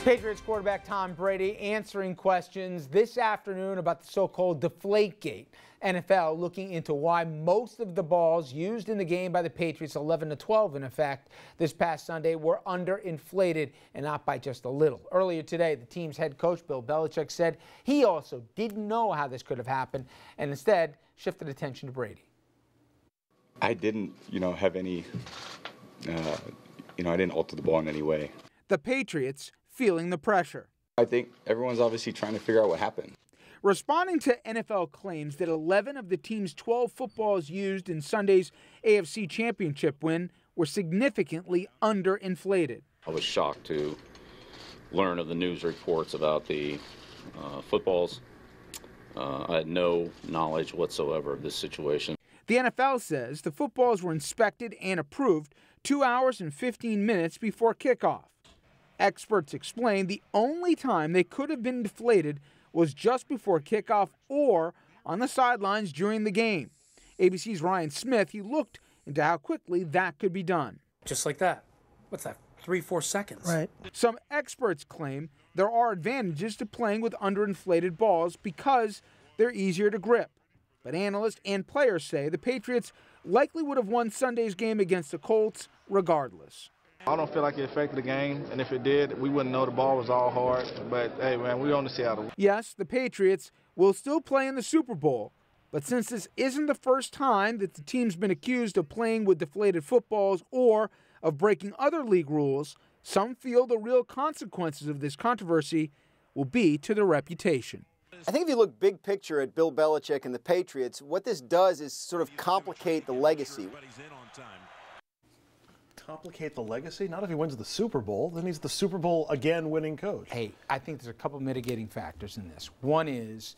Patriots quarterback Tom Brady answering questions this afternoon about the so-called Deflate gate. NFL looking into why most of the balls used in the game by the Patriots, 11-12 in effect, this past Sunday, were underinflated, and not by just a little. Earlier today, the team's head coach, Bill Belichick, said he also didn't know how this could have happened and instead shifted attention to Brady. I didn't, have any, I didn't alter the ball in any way. The Patriots feeling the pressure. I think everyone's obviously trying to figure out what happened. Responding to NFL claims that 11 of the team's 12 footballs used in Sunday's AFC Championship win were significantly underinflated. I was shocked to learn of the news reports about the footballs. I had no knowledge whatsoever of this situation. The NFL says the footballs were inspected and approved 2 hours and 15 minutes before kickoff. Experts explain the only time they could have been deflated was just before kickoff or on the sidelines during the game. ABC's Ryan Smith, he looked into how quickly that could be done. Just like that. What's that, 3-4 seconds? Right. Some experts claim there are advantages to playing with underinflated balls because they're easier to grip. But analysts and players say the Patriots likely would have won Sunday's game against the Colts regardless. I don't feel like it affected the game, and if it did, we wouldn't know the ball was all hard. But, hey, man, we're on to Seattle. Yes, the Patriots will still play in the Super Bowl, but since this isn't the first time that the team's been accused of playing with deflated footballs or of breaking other league rules, some feel the real consequences of this controversy will be to their reputation. I think if you look big picture at Bill Belichick and the Patriots, what this does is sort of complicate the legacy. Complicate the legacy? Not if he wins the Super Bowl. Then he's the Super Bowl again winning coach. Hey, I think there's a couple mitigating factors in this. One is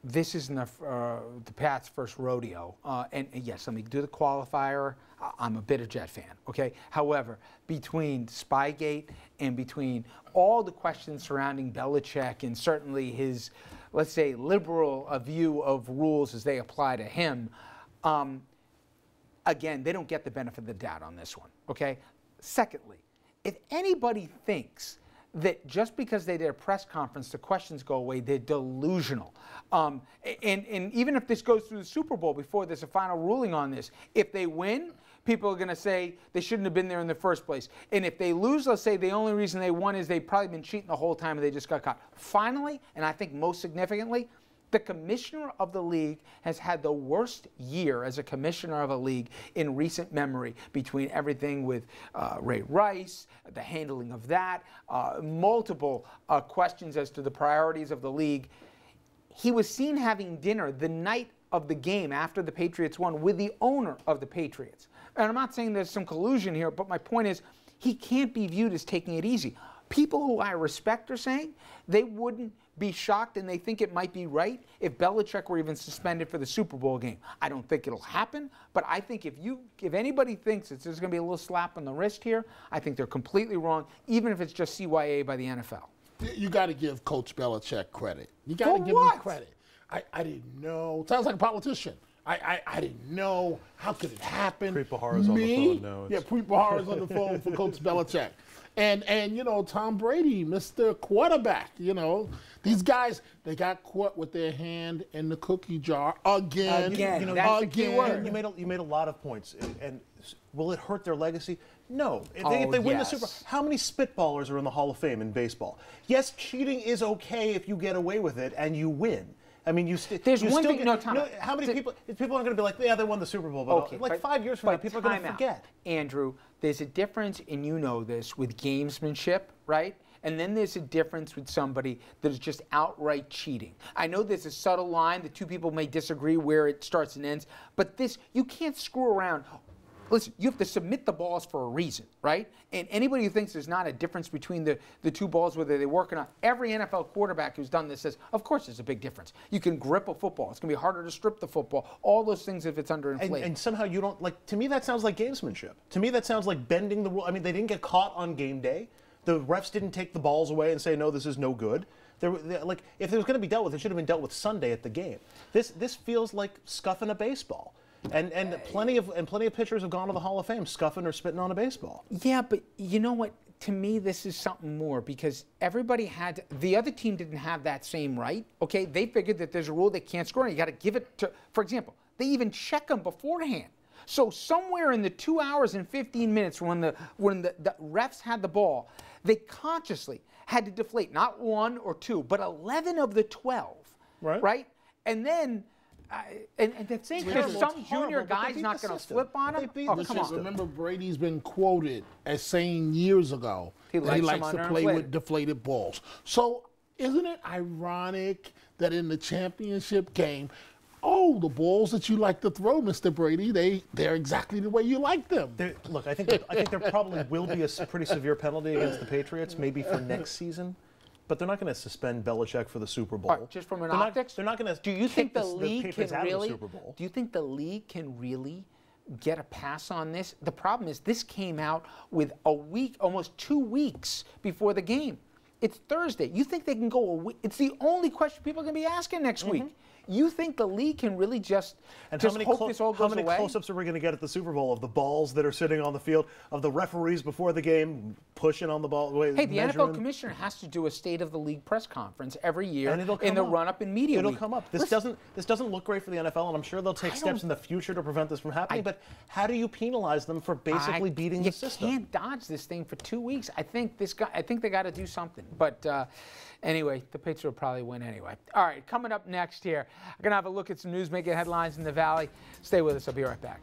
this isn't the Pats' first rodeo. And yes, let me do the qualifier. I'm a bitter Jet fan, okay? However, between Spygate and between all the questions surrounding Belichick and certainly his, let's say, liberal view of rules as they apply to him, again, they don't get the benefit of the doubt on this one, okay? Secondly, if anybody thinks that just because they did a press conference, the questions go away, they're delusional. And even if this goes through the Super Bowl before there's a final ruling on this, if they win, people are going to say they shouldn't have been there in the first place. And if they lose, let's say the only reason they won is they've probably been cheating the whole time and they just got caught. Finally, and I think most significantly, the commissioner of the league has had the worst year as a commissioner of a league in recent memory, between everything with Ray Rice, the handling of that, multiple questions as to the priorities of the league. He was seen having dinner the night of the game after the Patriots won with the owner of the Patriots. And I'm not saying there's some collusion here, but my point is he can't be viewed as taking it easy. People who I respect are saying they wouldn't be shocked and they think it might be right if Belichick were even suspended for the Super Bowl game. I don't think it'll happen, but I think if anybody thinks there's going to be a little slap on the wrist here, I think they're completely wrong, even if it's just CYA by the NFL. You got to give Coach Belichick credit. You got to give him credit. I didn't know. Sounds like a politician. I didn't know. How could it happen? Preet Bharara's on the phone now. Yeah, Preet Bharara's on the phone for Coach Belichick. And Tom Brady, Mr. Quarterback, these guys, they got caught with their hand in the cookie jar again. That's the key word. You made a lot of points. And will it hurt their legacy? No. If they win the Super Bowl, how many spitballers are in the Hall of Fame in baseball? Yes, cheating is okay if you get away with it and you win. I mean, there's one thing. How many people aren't going to be like, yeah, they won the Super Bowl, but like 5 years from now, people are going to forget. Andrew, there's a difference, and you know this, with gamesmanship, right? And then there's a difference with somebody that is just outright cheating. I know there's a subtle line. The two people may disagree where it starts and ends, but you can't screw around. Listen, you have to submit the balls for a reason, right? And anybody who thinks there's not a difference between the two balls, whether they work or not, every NFL quarterback who's done this says, of course there's a big difference. You can grip a football. It's going to be harder to strip the football. All those things if it's underinflated. And somehow you don't, to me that sounds like gamesmanship. To me that sounds like bending the rule. I mean, they didn't get caught on game day. The refs didn't take the balls away and say, no, this is no good. If it was going to be dealt with, it should have been dealt with Sunday at the game. This feels like scuffing a baseball. And plenty of pitchers have gone to the Hall of Fame scuffing or spitting on a baseball. Yeah, but you know what? to me, this is something more because everybody the other team didn't have that same right. Okay, they figured that there's a rule they can't score, and you got to give it to. For example, they even check them beforehand. So somewhere in the 2 hours and 15 minutes when the refs had the ball, they consciously had to deflate not 1 or 2, but 11 of the 12. Right? And then. And that's saying there's some junior guy's not going to flip on him. Come on. Remember, Brady's been quoted as saying years ago he likes to play with deflated balls. So isn't it ironic that in the championship game, the balls that you like to throw, Mr. Brady, they're exactly the way you like them. Look, I think there probably will be a pretty severe penalty against the Patriots, maybe for next season. But they're not going to suspend Belichick for the Super Bowl. Just from an optics? They're not going to. Do you think the league Patriots can really? Super Bowl. Do you think the league can really get a pass on this? The problem is this came out with a week, almost 2 weeks before the game. It's Thursday. You think they can go a week? It's the only question people are going to be asking next week. You think the league can really just hope this all goes away? How many close-ups are we going to get at the Super Bowl of the balls that are sitting on the field, of the referees before the game pushing on the ball? Hey, the NFL commissioner has to do a State of the League press conference every year in the run-up in media week. It'll come up. This doesn't look great for the NFL, and I'm sure they'll take steps in the future to prevent this from happening. But how do you penalize them for basically beating the system? You can't dodge this thing for 2 weeks. I think they got to do something. But anyway, the Patriots will probably win anyway. All right, coming up next here, I'm going to have a look at some news making headlines in the Valley. Stay with us. I'll be right back.